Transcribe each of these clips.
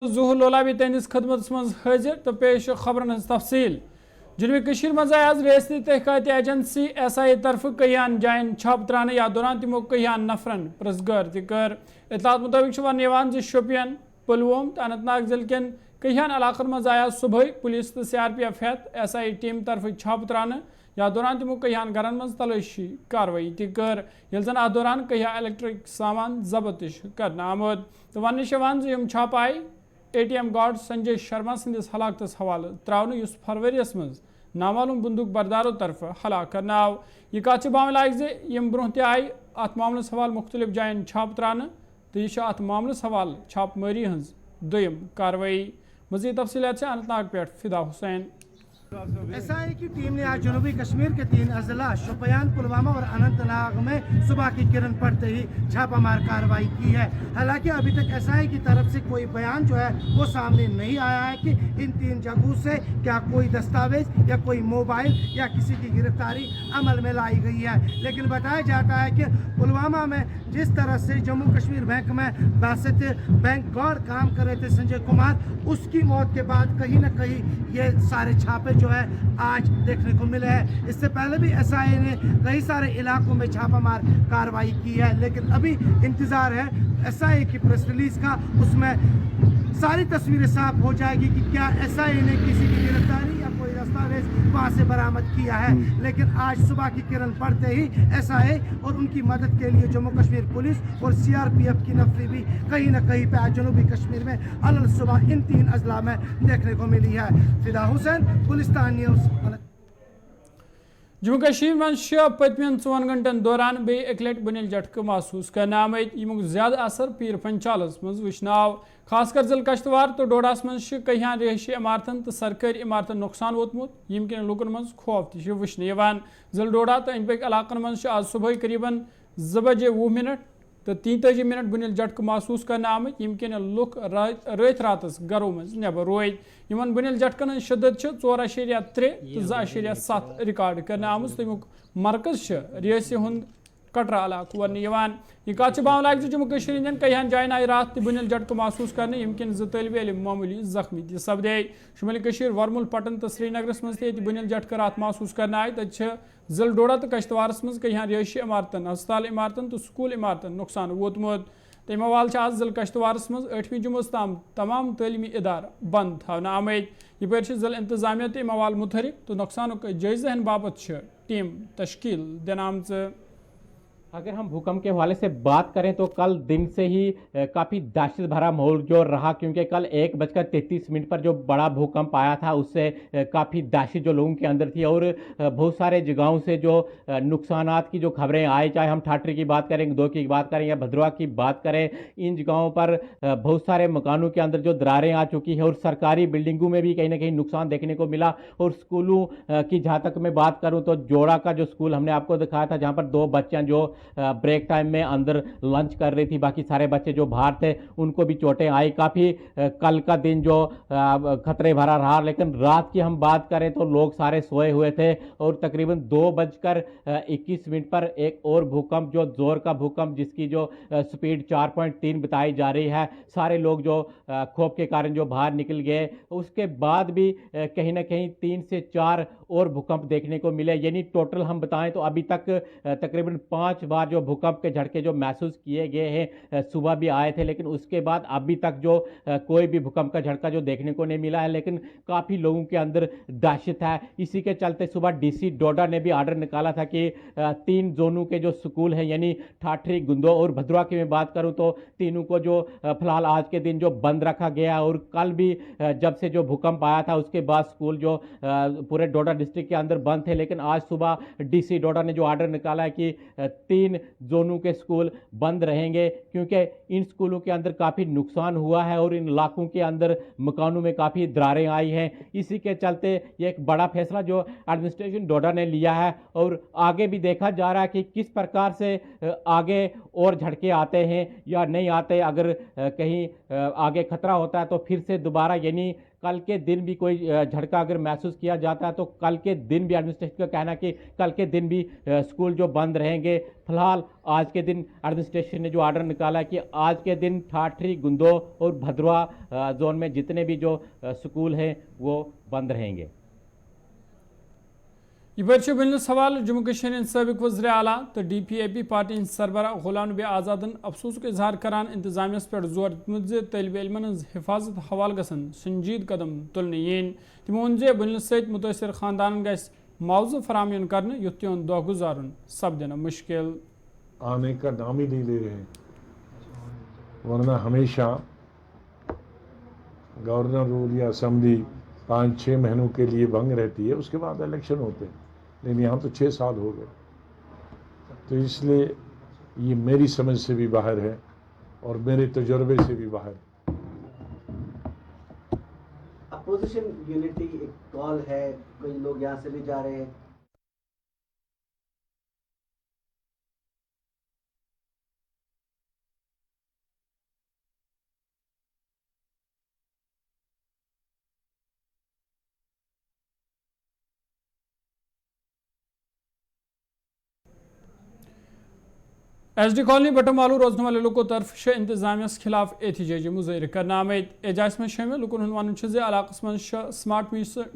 ظہور لولابی تہندس خدمت مز حاضر تو پیش خبرن ہز تفصیل جنوبی کشمیر مز آز ریاستی تحقیقاتی ایجنسی SI طرف کہان جائن چھاپ ترانے یا دوران تمو کہان نفرن پرزگار کر اطلاعات مطابق ون شوپین پلووم تو اننت ناگ ضلع کن کہان علاقن مز آیا صبح پولیس تو CRPF ہیت SI ٹیم طرف چھاپ ترانے یا دوران تمو کہان گھرن مز تلاشی کاروی کر یل زن ات دوران کہیا الیکٹرک سامان ضبط کرنا آمد تو ون یم چھاپ آئی ATM گارڈ سنجے شرما سندس ہلاکتس حوالہ تراؤن اس فروریس مز نامعلوم بندوق برداروں طرف ہلاک کرنا آو یہ کات بام لائق زِ یم برہ تہ آئی ات معاملس حوالہ مختلف جائن چھاپ ترانے تو یہ ات معاملس حوالہ چھاپ ماری ہز دویم کاروی مزید تفصیلات سے اننت ناگ پہ فدا حسین SI کی ٹیم نے آج جنوبی کشمیر کے 3 اضلاع شوپیان پلوامہ اور اننت ناگ میں صبح کی کرن پڑتے ہی چھاپہ مار کارروائی کی ہے حالانکہ ابھی تک SI کی طرف سے کوئی بیان جو ہے وہ سامنے نہیں آیا ہے کہ ان 3 جگہوں سے کیا کوئی دستاویز یا کوئی موبائل یا کسی کی گرفتاری عمل میں لائی گئی ہے لیکن بتایا جاتا ہے کہ پلوامہ میں جس طرح سے جموں کشمیر بینک میں باسط بینک گارڈ کام کر رہے تھے سنجے کمار اس کی موت کے بعد کہیں نہ کہیں یہ سارے چھاپے جو ہے آج دیکھنے کو ملے ہیں اس سے پہلے بھی SI نے کئی سارے علاقوں میں چھاپہ مار کارروائی کی ہے لیکن ابھی انتظار ہے SI کی پریس ریلیز کا اس میں ساری تصویریں صاف ہو جائے گی کہ کیا SI نے کسی کی گرفتاری یا کوئی دستاویز وہاں سے برآمد کیا ہے لیکن آج صبح کی کرن پڑتے ہی SI اور ان کی مدد کے لیے جموں کشمیر پولیس اور CRPF کی نفری بھی کہیں نہ کہیں پہ جنوبی کشمیر میں علل صبح ان 3 اضلاع میں دیکھنے کو ملی ہے فدا حسین گلستان نیوز جموں کشمیر من پتمین 4 گھنٹن دوران بی ایک لٹ بنیل جھٹکہ محسوس کرنے آمت یمک زیادہ اثر پیر پنچالس مز وچھن آو خاص کر ضلع کشتوار تو ڈوڈاس مز کہان رہائشی عمارتن تو سرکاری عمارتن نقصان ووتمت یم کن لوکن مز خوف تہ وچھن ضلع ڈوڈا تو ان پک علاقن مز آج صبح قریباً 2 بجے 20 منٹ تو 33 منٹ بنیل جھٹکہ محسوس کرنے آمت یم کن لوک رات راتس گھروں مز نبر روید یمن بنیل جھٹکن ہند شدت 4.3 تو 2.7 ریکارڈ کرنے آمت تو یمک مرکز ریاسی ہند کٹرا علاقہ ون یہ کات بام لائق جموں کشمیر ہندین کہان جائن آئی رات تہ بنیل جھٹکہ محسوس کرنے یم کن 2 طالب علم معمولی زخمی تہ سپدے شمالی کشمیر ورمل پٹن تو سری نگرس مز تہ بنیل جھٹکہ رات محسوس کرنے آئی تت ضلع ڈوڈا تو کشتوارس مز کہان رہائشی عمارتن ہسپتال عمارتن تو سکول عمارتن نقصان ووتمت تمہ حوالہ آج ضلع کشتوارس مز 8ویں جمعہ تام تمام تعلیمی ادار بند تھونہ آمت یپر ضلع انتظامیہ تہ امہ حوالہ متحرک تو نقصانک جائزہ ہن باپت ٹیم تشکیل دن آمت اگر ہم بھوکمپ کے حوالے سے بات کریں تو کل دن سے ہی کافی دہشت بھرا ماحول جو رہا کیونکہ کل 1:33 پر جو بڑا بھوکمپ آیا تھا اس سے کافی دہشت جو لوگوں کے اندر تھی اور بہت سارے جگہوں سے جو نقصانات کی جو خبریں آئی چاہے ہم ٹھاٹری کی بات کریں گدو کی بات کریں یا بھدروا کی بات کریں ان جگہوں پر بہت سارے مکانوں کے اندر جو دراریں آ چکی ہیں اور سرکاری بلڈنگوں میں بھی کہیں نہ کہیں نقصان دیکھنے کو ملا اور اسکولوں کی جہاں تک میں بات کروں تو جوڑا کا جو اسکول ہم نے آپ کو دکھایا تھا جہاں پر 2 بچیاں جو بریک ٹائم میں اندر لنچ کر رہی تھی باقی سارے بچے جو باہر تھے ان کو بھی چوٹیں آئی کافی کل کا دن جو خطرے بھرا رہا لیکن رات کی ہم بات کریں تو لوگ سارے سوئے ہوئے تھے اور تقریباً 2:21 پر ایک اور بھوکمپ جو زور کا بھوکمپ جس کی جو سپیڈ 4.3 بتائی جا رہی ہے سارے لوگ جو خوف کے کارن جو باہر نکل گئے اس کے بعد بھی کہیں نہ کہیں 3 سے 4 اور بھوکمپ دیکھنے کو ملے یعنی ٹوٹل ہم بتائیں تو ابھی تک تقریباً 5 بار جو بھوکمپ کے جھٹکے جو محسوس کیے گئے ہیں صبح بھی آئے تھے لیکن اس کے بعد ابھی تک جو کوئی بھی بھوکمپ کا جھٹکا جو دیکھنے کو نہیں ملا ہے لیکن کافی لوگوں کے اندر دہشت ہے اسی کے چلتے صبح DC ڈوڈا نے بھی آرڈر نکالا تھا کہ 3 زونوں کے جو سکول ہیں یعنی ٹھاٹری گندو اور بھدروا کی میں بات کروں تو تینوں کو جو فی الحال آج کے دن جو بند رکھا گیا اور کل بھی جب سے جو بھوکمپ آیا تھا اس کے بعد سکول جو پورے ڈوڈا ڈسٹرکٹ کے اندر بند تھے لیکن آج صبح DC ڈوڈا نے جو آرڈر نکالا ہے کہ 3 زونوں کے سکول بند رہیں گے کیونکہ ان سکولوں کے اندر کافی نقصان ہوا ہے اور ان علاقوں کے اندر مکانوں میں کافی دراریں آئی ہیں اسی کے چلتے یہ ایک بڑا فیصلہ جو ایڈمنسٹریشن ڈوڈا نے لیا ہے اور آگے بھی دیکھا جا رہا ہے کہ کس پرکار سے آگے اور جھٹکے آتے ہیں یا نہیں آتے اگر کہیں آگے خطرہ ہوتا ہے تو پھر سے دوبارہ یعنی कल के दिन भी कोई झटका अगर महसूस किया जाता है तो कल के दिन भी एडमिनिस्ट्रेशन का कहना है कि कल के दिन भी स्कूल जो बंद रहेंगे। फिलहाल आज के दिन एडमिनिस्ट्रेशन ने जो ऑर्डर निकाला है कि आज के दिन ठाठरी, गुंदो और भद्रवा जोन में जितने भी जो स्कूल हैं वो बंद रहेंगे। ये बिल सवाल जम्मू कश्मीर सबक वज़ीर आला तो DPAP पार्टी सरबराह गुलाम नबी आज़ादन अफसोस इजहार करान इंतजामिया पे जोर दितमुत तलब इल्मन हज हिफाजत हवाल गसन संजीद कदम तुलने यीन तमो वोन जे बिल सत मुतासर खानदान गस मुआवजा फराहम कर युथ तिहद दह गुजारुन सपदन मुश्किल। आने का नाम ही नहीं ले रहे, वरना हमेशा गवर्नर रूल या असम्बली 5-6 महीनों के लिए भंग रहती है, उसके बाद इलेक्शन होते हैं, लेकिन यहाँ तो 6 साल हो गए। तो इसलिए ये मेरी समझ से भी बाहर है और मेरे तजुर्बे से भी बाहर है। अपोजिशन यूनिटी एक कॉल है, कई लोग यहाँ से भी जा रहे हैं। SD कॉलोनी बटमालू रोजने वाले लोगों तरफ इंतजामिया खिलाफ एहतजाजी मुजाहिर करना आमद। एजाज में शामिल लुकन वन इलाक़स मं स्मार्ट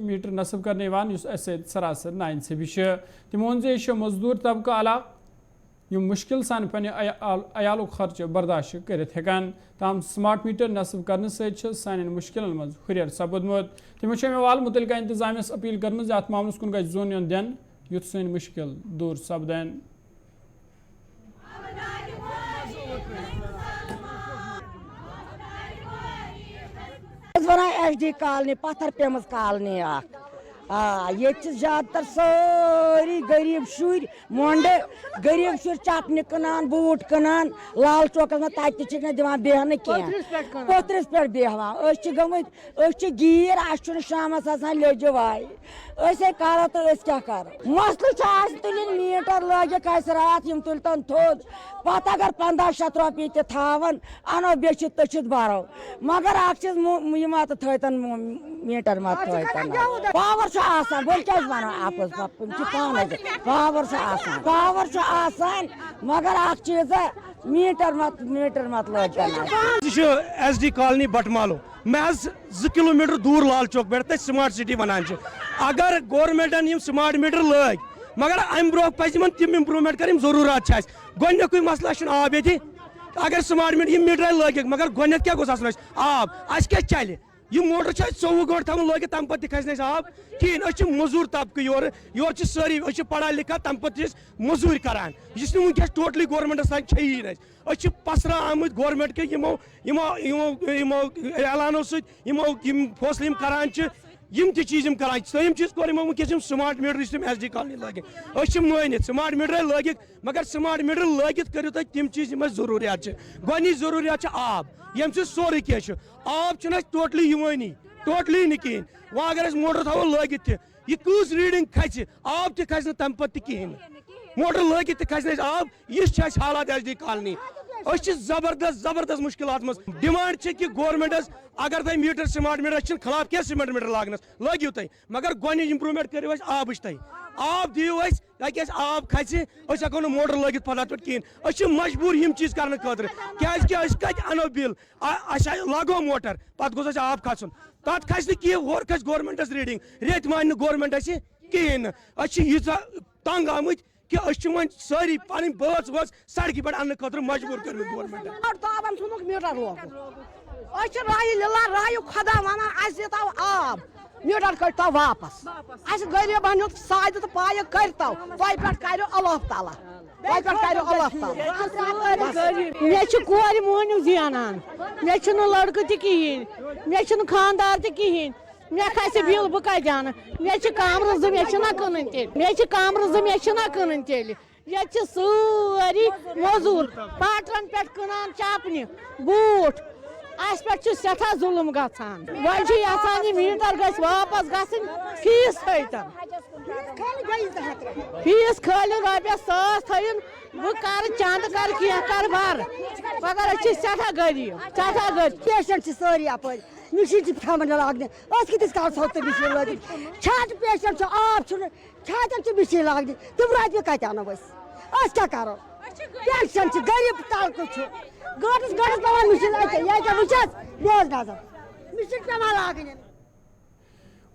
मीटर नस्ब करने सरासर नाइंसाफी तमो वोन जे मजदूर तबका इलाक़ मुश्किल सान पे अयालुक खर्च बर्दाश्त कर ताम स्मार्ट मीटर नस्ब करने सान मुश्किल मज हुर सपदमुत। तमो अवाल मुतलका इंतजामिया अपील कर अत मामलस कुन गई जोन योन दिन युथ सन मुश्किल दूर सपदन। HD कॉलोनी पत्थर पेमस कॉलोनी ये ज्यादातर सारी गरीब शुर मोंडे गरीब शुर चटनी कनान बूट कनान लाल चौकस में तक दिवान बेहन पोतरस पे बेहवान गमत गीर अस शामस लेज वाय करो तो क्या करो मसल तुलिन मीटर लगिक रात तुलतन थोद पत अगर 1500 रुपये तन अनो बे तचित बरो मगर चीज मत थन मीटर मत पावर बोल क्या आपस पावर मगर चीज मीटर मत लग SD कॉलोनी बटमालो महज 2 किलोमीटर दूर लाल चौक पे स्मार्ट सिटी वनान अगर गवर्नमेंटन स्मार्ट मीटर लग मगर अम ब्रो पज तम इम्प्रूवमेंट कर जरूरत गोक मसला आब ये अगर स्मार्ट मीटर लगिक मगर गोक क्या गोस आब अस क्या चल यह मोटर 24 घंटे थवन लगित तम पे खस आब कहें मजूर तबक योर सारी पढ़ा लिखा तम पे मजूर करान इस वनकस टोटली गवर्नमेंटस तक पसरा आमत गवर्नमेंट के ऐलानो फैसले करान चीज करान सम चीज कोर वनकस स्मार्ट मीटर SD कॉलोनी लगित मानित स्मार्ट मीटर लगित मगर स्मार्ट मीटर लगित करो तम चीज जरूरियात गोनी जरूरियात आब यम सोरे क्या आब टोटली यवानी टोटली नी कहें वह अगर मोटर थो लगित यह कस रीडिंग खस आब तस तम पे कहें मोटर लगित खस आब यह हालात SD कॉलोनी जबरदस्त मुश्किलात मज डिमांड कि गवर्नमेंटस अगर तुम मीटर स्मार्ट मीटर खिलाफ क्या स्मार्ट मीटर लागनस लगियो तुम मगर गोन इम्प्रूवमेंट करो आब आब दियो आब खस हको मोटर लगित पता पे कहें मजबूर यम चीज कर खतर क्या अनो बिल लगो मोटर पत गोस आब खसन तथ खस होर खस गवर्नमेंटस रीडिंग रेत मान गवर्नमेंट कहें यीजा तंग आमत कि वो सारी पन बच वच सड़क पे अन्न खतर मजबूर कर गवर्नमेंट राय खुदा वन आब मीटर कटो वापस गरीबन साद तो पाय करतो पे करो अल्लाह ताला मे कोर मोहनू जानान मे लड़क तहन मे खानदार तहन मे खस बिल बह कत जान मे कमर जो मे कन तेल ये सारी मजूर पाटरन पे कनान चपन बूट अस पे सठा जुलम गसान वन मीटर गस वापस गन फीस फीस खाली रपस 100 थन बह कर चंद कर भर मगर सठा गरीब पेशेंट सारी अप मशीन थमन लाने कत काल सो मशीन लगे छाट पेशेंट आब छातन मशीन लाने तुम रोपये कत अनो क्या करो पेशेंट गरीब तलक गटस पे मशीन वुचस बेस नजर मशीन पे लागे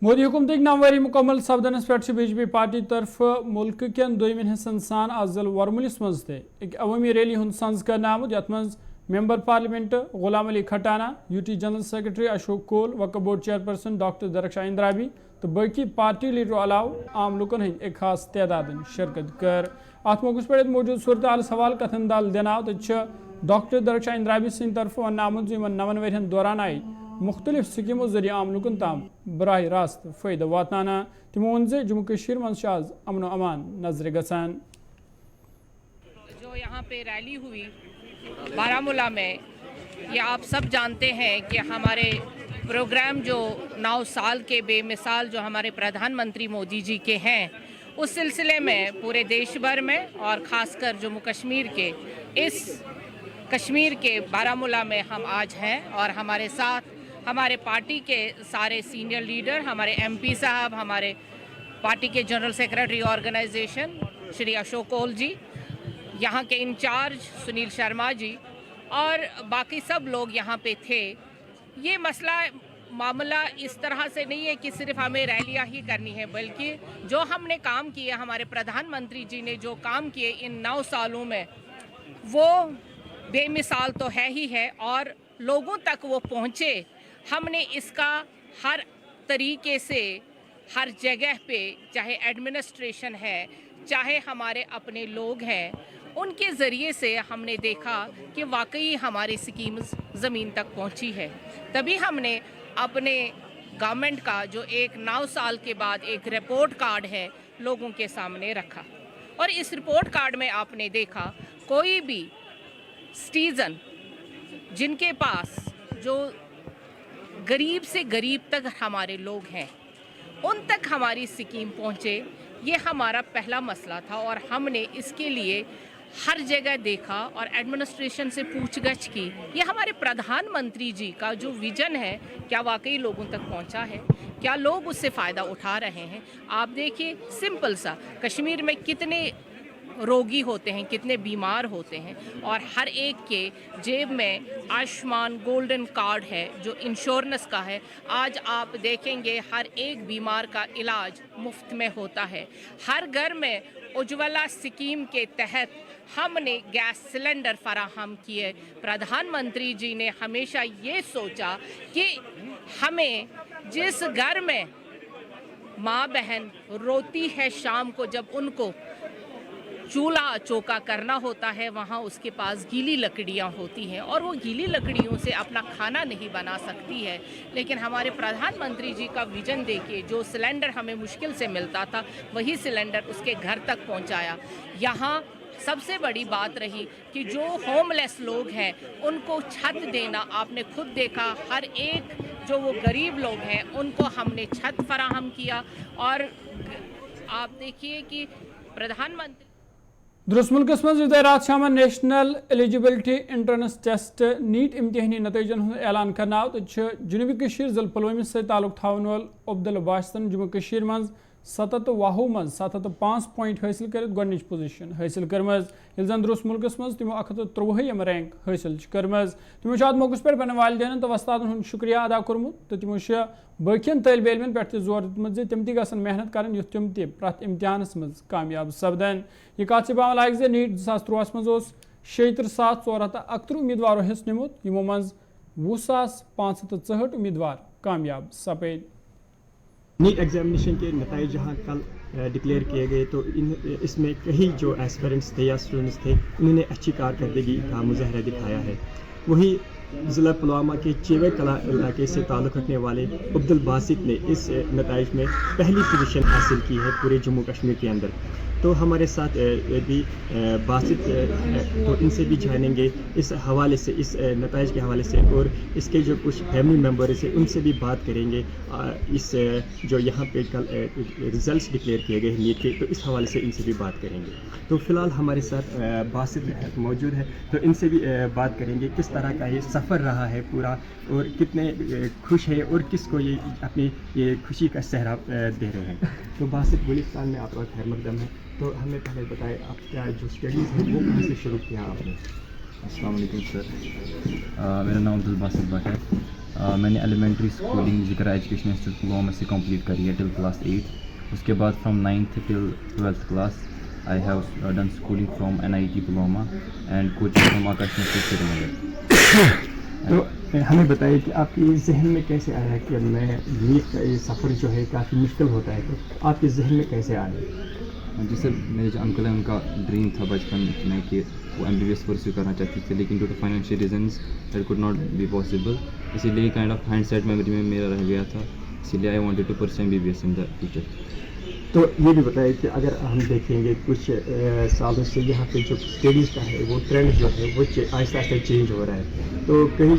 मोदी हुकूमत 9 वरी मुकम्मल सपदनस पे बीजेपी पार्टी तरफ मुल्क केन दोयमिन हिस्सन सान आज वरमुलिस मज एक अवामी रैली हुंद संज करना आमुद यथ मज member parliament Ghulam Ali Khatana UT general secretary Ashok Koul Waqf board chairperson doctor Darakhshan Andrabi तो बाकी पार्टी लीडरों अलाव आम लुकन हंद एक खास तादाद शिरकत कर अत मौके पे मौजूद सूरत हाल सवाल कथन दाल देना तो डॉक्टर दरक्षा इंद्राबी सिंह तरफ वन आमुद 9 वरियन दौरान आई मुख्तलिफ स्कीमों जरिए आम लुकन ताम बराह रास्त फ़ायदा वाताना तमो वन जम्मू कश्मीर मज आज अमन व अमान नजर गसान। जो यहाँ पे रैली हुई बारामूला में, ये आप सब जानते हैं कि हमारे प्रोग्राम जो 9 साल के बेमिसाल जो हमारे प्रधानमंत्री मोदी जी के हैं, उस सिलसिले में पूरे देश भर में और ख़ासकर जम्मू कश्मीर के इस कश्मीर के बारामूला में हम आज हैं और हमारे साथ हमारे पार्टी के सारे सीनियर लीडर, हमारे एमपी साहब, हमारे पार्टी के general secretary organisation Shri Ashok Koul ji, यहाँ के इंचार्ज सुनील शर्मा जी और बाकी सब लोग यहाँ पे थे। ये मामला इस तरह से नहीं है कि सिर्फ हमें रैलियाँ ही करनी है, बल्कि जो हमने काम किए, हमारे प्रधानमंत्री जी ने जो काम किए इन 9 सालों में, वो बेमिसाल तो है ही है और लोगों तक वो पहुँचे। हमने इसका हर तरीके से हर जगह पे, चाहे एडमिनिस्ट्रेशन है, चाहे हमारे अपने लोग हैं, उनके ज़रिए से हमने देखा कि वाकई हमारी स्कीम्स ज़मीन तक पहुंची है। तभी हमने अपने गवर्नमेंट का जो एक 9 साल के बाद एक रिपोर्ट कार्ड है लोगों के सामने रखा और इस रिपोर्ट कार्ड में आपने देखा कोई भी सिटीज़न जिनके पास जो गरीब से गरीब तक हमारे लोग हैं, उन तक हमारी स्कीम पहुँचे, ये हमारा पहला मसला था और हमने इसके लिए हर जगह देखा और एडमिनिस्ट्रेशन से पूछगछ की। ये हमारे प्रधानमंत्री जी का जो विज़न है, क्या वाकई लोगों तक पहुंचा है, क्या लोग उससे फ़ायदा उठा रहे हैं। आप देखिए, सिंपल सा, कश्मीर में कितने रोगी होते हैं, कितने बीमार होते हैं और हर एक के जेब में आयुष्मान गोल्डन कार्ड है जो इंश्योरेंस का है। आज आप देखेंगे हर एक बीमार का इलाज मुफ्त में होता है। हर घर में उज्ज्वला स्कीम के तहत हमने गैस सिलेंडर फराहम किए। प्रधानमंत्री जी ने हमेशा ये सोचा कि हमें जिस घर में माँ बहन रोती है शाम को, जब उनको चूल्हा चौका करना होता है, वहाँ उसके पास गीली लकड़ियाँ होती हैं और वो गीली लकड़ियों से अपना खाना नहीं बना सकती है। लेकिन हमारे प्रधानमंत्री जी का विजन देखिए, जो सिलेंडर हमें मुश्किल से मिलता था, वही सिलेंडर उसके घर तक पहुँचाया। यहाँ सबसे बड़ी बात रही कि जो होमलेस लोग हैं उनको छत देना। आपने खुद देखा, हर एक जो वो गरीब लोग हैं उनको हमने छत फराहम किया। और आप देखिए कि प्रधानमंत्री दुरुस्त मुल्कस मज रात शाम national eligibility entrance test NEET इम्तिहानी नतीजन हुंद ऐलान करना आव तो जुनूबी कश्मीर जिले पुलवामा से ताल्लुक थावन वोल अब्दुल बाशितन जम्मू कश्मीर मज 7 मज 705 पॉइंट हासिल कर गोडनिच पोजीशन हासिल करमज, जन दुरुस्त मुल्कस मज तमो 153 रैंक हासिल करमज। तमो अत मौके पे पन्न वालिदैन तो वस्तादन हुंद शुक्रिया अदा कोरमुत तो तमो बाकियन तालिब इल्मन पे जोर दितमुत तम ती गसन मेहनत करन युथ तम ती प्रथ इम्तिहानस मज कामयाब सपदन। यह कत बावन लायक जे नीट 2023 मज 76,461 उम्मीदवारों हिस्स निमुत, यमो मज 20,564 उम्मीदवार कामयाब सपद। नीट एग्जामिनेशन के नतीजे जहाँ कल डिक्लेयर किए गए तो इसमें कई जो एस्पिरेंट्स थे या स्टूडेंट्स थे, उन्होंने अच्छी कारकर्दगी का मुजाहरा दिखाया है। वहीं ज़िला पुलवामा के चेवे कला इलाके से ताल्लुक़ रखने वाले अब्दुल बासित ने इस नतीजे में पहली पोजीशन हासिल की है पूरे जम्मू कश्मीर के अंदर। तो हमारे साथ भी बासित तो इनसे भी जानेंगे इस हवाले से, इस नताइज के हवाले से, और इसके जो कुछ फैमिली मेम्बर्स हैं उनसे भी बात करेंगे। इस जो यहाँ पे कल रिज़ल्ट्स डिक्लेयर किए गए नीट के, तो इस हवाले से इनसे भी बात करेंगे। तो फ़िलहाल हमारे साथ बासित मौजूद है, तो इनसे भी बात करेंगे किस तरह का ये सफ़र रहा है पूरा, और कितने खुश है और किसको ये अपनी ये खुशी का सहरा दे रहे हैं। तो बासित गुलिस्तान में आपका खैर मकदम है, तो हमें पहले बताएं आपका जो स्टडीज़ है वो कहाँ से शुरू किया आपने? अस्सलाम वालेकुम सर, मेरा नाम अब्दुल बासित भट्ट है। मैंने एलिमेंट्री स्कूलिंग जिक्र एजुकेशन इंस्टीट्यूट पुलवामा से कंप्लीट करी है टिल क्लास 8। उसके बाद from 9th till 12th class I have done schooling from NIT Pulwama and coaching from Kashmir से श्रीनगर। तो हमें बताइए कि आपके जहन में कैसे आया कि मैं नीट का ये सफ़र जो है काफ़ी मुश्किल होता है, तो आपके जहन में कैसे आया? जी सर, मेरे जो अंकल हैं उनका ड्रीम था बचपन में कि वो MBBS परस्यू करना चाहते थे, लेकिन due to financial reasons that could not be possible. इसीलिए काइंड ऑफ हाइंडसेट मेमोरी में मेरा रह गया था, इसीलिए I wanted to pursue MBBS in the future. तो ये भी बताइए कि अगर हम देखेंगे कुछ सालों से यहाँ पे जो स्टडीज़ का है वो ट्रेंड जो है वो आहिस्ता आहिस्ता चेंज हो रहा है, तो कई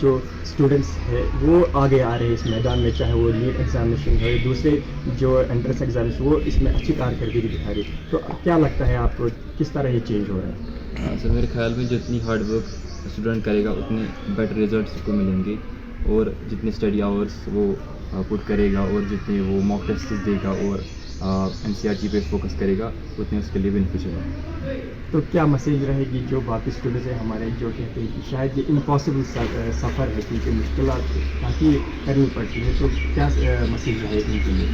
जो स्टूडेंट्स हैं वो आगे आ रहे हैं इस मैदान में, चाहे वो नीट एग्जामिनेशन हो, दूसरे जो एंट्रेंस एग्जामिनेशन, वो इसमें अच्छी कारकर्दगी दिखा रही है। तो क्या लगता है आपको किस तरह ये चेंज हो रहा है? सर मेरे ख्याल में जितनी हार्ड वर्क स्टूडेंट करेगा उतने बेटर रिजल्ट्स उसको मिलेंगे, और जितने स्टडी आवर्स वो पुट करेगा और जितने वो मॉक टेस्ट देगा और NCERT पे फोकस करेगा उतने उसके लिए बेनिफिशियल है। तो क्या मैसेज रहेगी जो बाकी स्टूडेंट्स हैं हमारे जो कहते हैं कि शायद ये इम्पॉसिबल सफ़र है क्योंकि मुश्किलात काफ़ी करनी पड़ती है, तो क्या मैसेज रहेगी इनके लिए?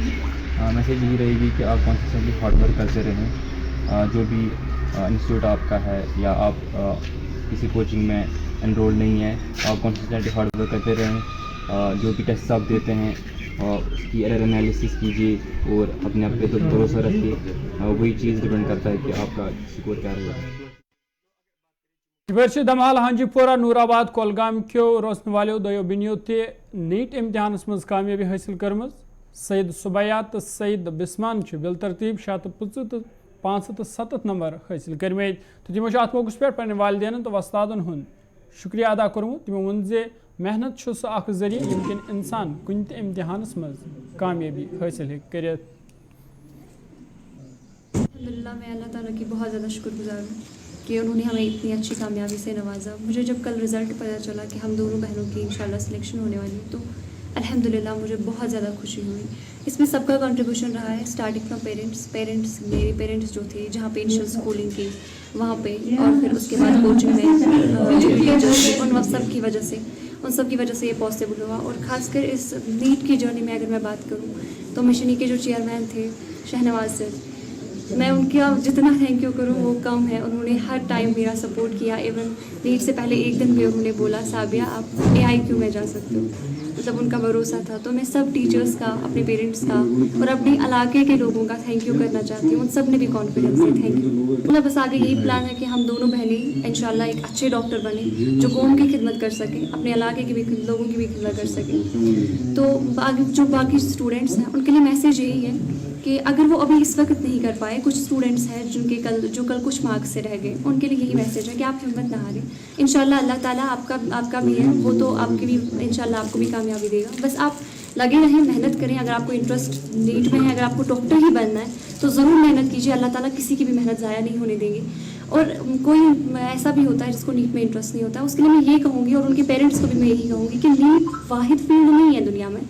मैसेज यही रहेगी कि आप कॉन्सिस्टेंटली हार्ड वर्क करते रहें। जो भी इंस्टीट्यूट आपका है या आप किसी कोचिंग में एनरोल नहीं है, आप कॉन्सिस्टेंटली हार्ड वर्क करते रहें। जो भी टेस्ट आप देते हैं और उसकी एरर एनालिसिस कीजिए और अपने आप पे तो भरोसा रखिए, वही चीज़ डिपेंड करता है कि आपका स्कोर क्या रहेगा। दमहाल हांजीपोरा नूराबाद कोलगाम क्यों रोशन वालों दो बिनियो ते नीट इम्तिहान मज कामयाबी हासिल करम। सईद सुबैया तो सईद बिस्मान बिल तरतीब 650 तो 570 नंबर हासिल करमे, तो तमो अत मौके पे पे वालदेन तो वस्तादन हुंद शुक्रिया अदा कोर्मुत। तमो वोन जे मेहनत सह जरिए यमकिन इंसान कुन ते इम्तिहानस मज कामयाबी हासिल कर। अल्हम्दुलिल्लाह, मैं अल्लाह ताला की बहुत ज़्यादा शुक्रगुजार हूँ कि उन्होंने हमें इतनी अच्छी कामयाबी से नवाजा। मुझे जब कल रिज़ल्ट पता चला कि हम दोनों बहनों की इंशाल्लाह सिलेक्शन होने वाली है, तो अल्हम्दुलिल्लाह मुझे बहुत ज़्यादा खुशी हुई। इसमें सबका कंट्रीब्यूशन रहा है, स्टार्टिंग फ्रॉम पेरेंट्स मेरे पेरेंट्स जो थे जहाँ पे इनिशियल स्कूलिंग की वहाँ पे, और फिर उसके बाद कोचिंग में जो टीचर्स थे उन सब की वजह से ये पॉसिबल हुआ। और ख़ासकर इस नीट की जर्नी में अगर मैं बात करूँ तो मिशनी के जो चेयरमैन थे शहनवाज सर, मैं उनका जितना थैंक यू करूँ वो कम है। उन्होंने हर टाइम मेरा सपोर्ट किया। इवन नीट से पहले एक दिन भी उन्होंने बोला साबिया आप AIQ में जा सकते हो, मतलब उनका भरोसा था। तो मैं सब टीचर्स का, अपने पेरेंट्स का और अपने इलाके के लोगों का थैंक यू करना चाहती हूँ। उन सब ने भी कॉन्फिडेंस से थैंक यू। मतलब बस आगे यही प्लान है कि हम दोनों बहनें इंशाल्लाह एक अच्छे डॉक्टर बने जो कौम की खिदमत कर सकें, अपने इलाके की भी लोगों की भी खिदमत कर सकें। तो आगे जो बाकी स्टूडेंट्स हैं उनके लिए मैसेज यही है कि अगर वो अभी इस वक्त नहीं कर पाए, कुछ स्टूडेंट्स हैं जो कल कुछ मार्क्स से रह गए, उनके लिए यही मैसेज है कि आप हिम्मत ना हारें। इंशाल्लाह अल्लाह ताला आपका भी है, वो तो आपकी भी इंशाल्लाह आपको भी कामयाबी देगा। बस आप लगे रहें, मेहनत करें। अगर आपको इंटरेस्ट नीट में है, अगर आपको डॉक्टर ही बनना है तो ज़रूर मेहनत कीजिए। अल्लाह ताला किसी की भी मेहनत ज़ाया नहीं होने देंगे। और कोई ऐसा भी होता है जिसको नीट में इंटरेस्ट नहीं होता, उसके लिए मैं ये कहूँगी और उनके पेरेंट्स को भी मैं यही कहूँगी कि नीट वाहिद फील्ड नहीं है दुनिया में,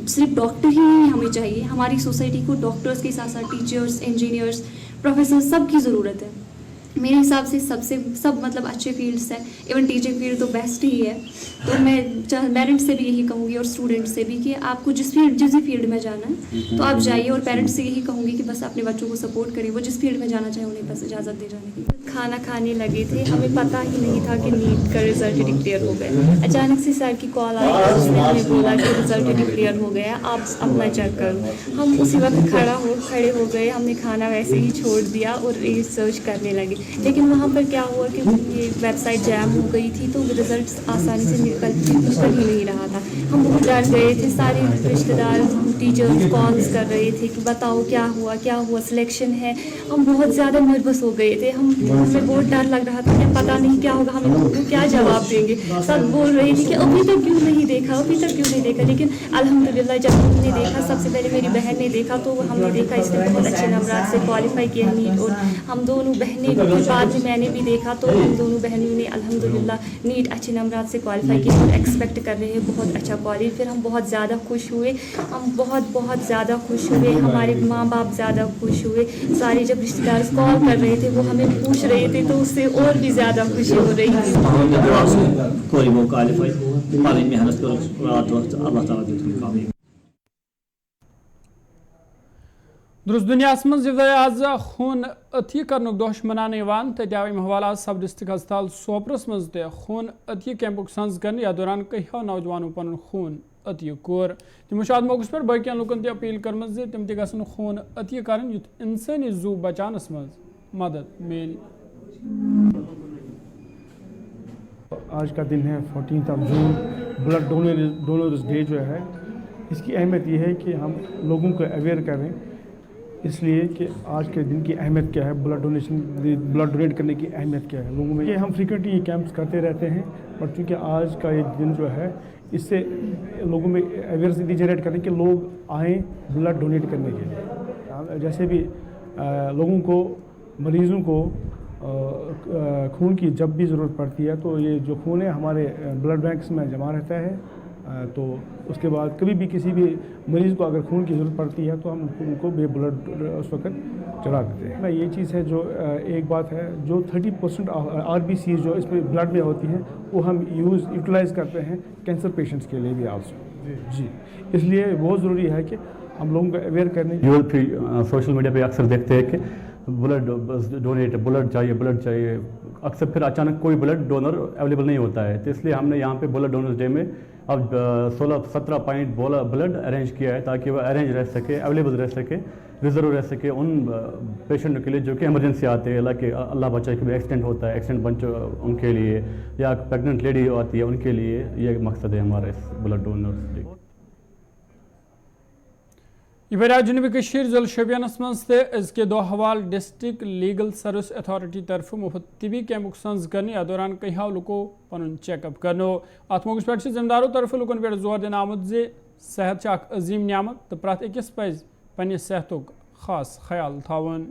सिर्फ डॉक्टर ही नहीं हमें चाहिए। हमारी सोसाइटी को डॉक्टर्स के साथ साथ टीचर्स, इंजीनियर्स, प्रोफेसर सब की ज़रूरत है। मेरे हिसाब से सब मतलब अच्छे फील्ड्स हैं। इवन टीचिंग फील्ड तो बेस्ट ही है। तो मैं पेरेंट्स से भी यही कहूँगी और स्टूडेंट्स से भी कि आपको जिस भी फील्ड में जाना है तो आप जाइए। और पेरेंट्स से यही कहूँगी कि बस अपने बच्चों को सपोर्ट करें, वो जिस फील्ड में जाना चाहे उन्हें बस इजाज़त दे जाने की। खाना खाने लगे थे, हमें पता ही नहीं था कि नीट का रिज़ल्ट डिक्लेयर हो गया। अचानक से सर की कॉल आई, उसने हमें बोला कि रिज़ल्ट डिक्लेयर हो गया, आप अपना चेक करो। हम उसी वक्त खड़े हो गए, हमने खाना वैसे ही छोड़ दिया और रिसर्च करने लगे। लेकिन वहाँ पर क्या हुआ कि ये वेबसाइट जैम हो गई थी, तो रिज़ल्ट आसानी से निकल ही नहीं रहा था। हम बहुत डर गए थे, सारे रिश्तेदार टीचर्स कॉल्स कर रहे थे कि बताओ क्या हुआ, सिलेक्शन है। हम बहुत ज़्यादा नर्वस हो गए थे, हमें बहुत डर लग रहा था कि पता नहीं क्या होगा, हम लोगों को क्या जवाब देंगे। सब बोल रहे थे कि अभी तक क्यों नहीं देखा। लेकिन अल्हम्दुलिल्लाह जब हमने देखा, सबसे पहले मेरी बहन ने देखा, तो हमने देखा इसने बहुत अच्छे नंबरात से क्वालिफाई किया नीट। और हम दोनों बहनें भी, बाद में मैंने भी देखा, तो हम दोनों बहनों ने अल्हम्दुलिल्लाह नीट अच्छे नंबरात से क्वालिफाई किया और एक्सपेक्ट कर रहे हैं बहुत अच्छा क्वालिटी। फिर हम बहुत ज़्यादा खुश हुए, ज़्यादा खुश हुए, हमारे माँ बाप ज़्यादा खुश हुए। सारे जब रिश्तेदार कॉल कर रहे थे, वो हमें पूछ रहे थे, तो उससे और भी ज़्यादा खुशी हो रही थी। दुरुस्त दुनियास मज आज खून अथी करनुक दोह मनाने तत आव हवाला सब डिस्ट्रिक्ट अस्पताल सोपरस मज खून अथी कैंपुक संज करने या दौरान कहो नौजवानों पन खून अती कोर तमो मौके पर बाकियन लुकन तह अपील कर तम तन खून अती कर इंसानी जू बचानस मज मदद मिल। आज का दिन है 14 जून, ब्लड डोनर्स डे जो है, इसकी अहमियत ये है कि हम लोगों को अवेयर करें, इसलिए कि आज के दिन की अहमियत क्या है, ब्लड डोनेट करने की अहमियत क्या है लोगों में। ये हम फ्रीक्वेंटली ये कैंप्स करते रहते हैं, बट चूँकि आज का ये दिन जो है, इससे लोगों में अवेयरनेस जनरेट करने के लोग आएँ ब्लड डोनेट करने के लिए। जैसे भी लोगों को, मरीज़ों को खून की जब भी ज़रूरत पड़ती है, तो ये जो खून है हमारे ब्लड बैंक्स में जमा रहता है, तो उसके बाद कभी भी किसी भी मरीज़ को अगर खून की ज़रूरत पड़ती है, तो हम उनको भी ब्लड उस वक्त चढ़ा देते हैं। ये चीज़ है जो एक बात है, जो 30% RBC जो इसमें ब्लड में होती हैं, वो हम यूटिलाइज़ करते हैं कैंसर पेशेंट्स के लिए भी आल्सो जी। इसलिए बहुत ज़रूरी है कि हम लोगों को अवेयर करने। सोशल मीडिया पे अक्सर देखते हैं कि ब्लड चाहिए, अक्सर फिर अचानक कोई ब्लड डोनर अवेलेबल नहीं होता है, तो इसलिए हमने यहाँ पे ब्लड डोनर्स डे में अब 16-17 पॉइंट ब्लड अरेंज किया है, ताकि वह अरेंज रह सके, अवेलेबल रह सके, रिजर्व रह सके उन पेशेंट के लिए जो कि इमरजेंसी आते हैं, कि अल्लाह बचाए कि एक्सीडेंट होता है, एक्सीडेंट बच उनके लिए, या प्रेगनेंट लेडी आती है उनके लिए। ये मकसद है हमारा इस ब्लड डोनर्स डे। यह जनूबी कश्मीर जिला शोपियानस मज के दो हवाल डिस्ट्रिक्ट लीगल सर्विस अथॉरिटी तरफ मुफ्त तिबी कैंपुक संज करने या दौरान कहो लुको पन चेकअप करनो। अत मौके पर जिम्मेदारों तरफ लुकन पे जोर दिन आमुत जे सेहत अजीम नियामत, तो प्रत अकिस पज पन्ने सेहतुक खास ख्याल थावन।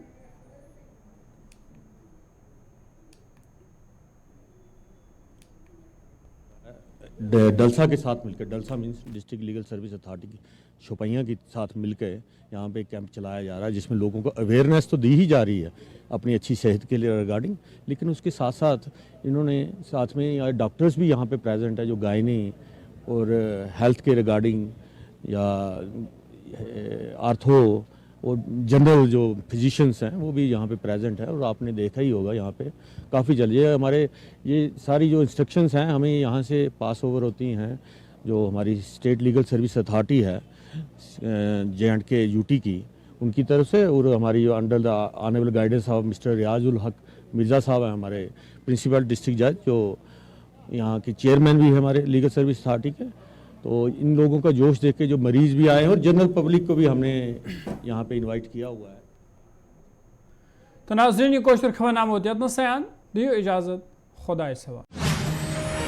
डलसा के साथ मिलकर, DALSA means district legal service authority की शोपियाँ के साथ मिलकर यहाँ पे कैंप चलाया जा रहा है, जिसमें लोगों को अवेयरनेस तो दी ही जा रही है अपनी अच्छी सेहत के लिए रिगार्डिंग, लेकिन उसके साथ साथ इन्होंने साथ में डॉक्टर्स भी यहाँ पे प्रेजेंट है, जो गायनी और हेल्थ के रिगार्डिंग या आर्थो और जनरल जो फिजिशियंस हैं वो भी यहाँ पे प्रेजेंट है। और आपने देखा ही होगा यहाँ पे काफ़ी जल्द ये सारी जो इंस्ट्रक्शंस हैं हमें यहाँ से पास ओवर होती हैं, जो हमारी स्टेट लीगल सर्विस अथॉरिटी है JandK UT की, उनकी तरफ से, और हमारी जो under the honourable guidance of mister Riyaz-ul Haq Mirza साहब हैं, हमारे प्रिंसिपल डिस्ट्रिक्ट जज, जो यहाँ के चेयरमैन भी है हमारे लीगल सर्विस अथॉरिटी के। तो इन लोगों का जोश देख के जो मरीज़ भी आए हैं और जनरल पब्लिक को भी हमने यहाँ पे इनवाइट किया हुआ है। तो नाज़रीन, ये कोशिश खबर नाम होती है, अपना सयान दियो इजाज़त, खुदा सवा।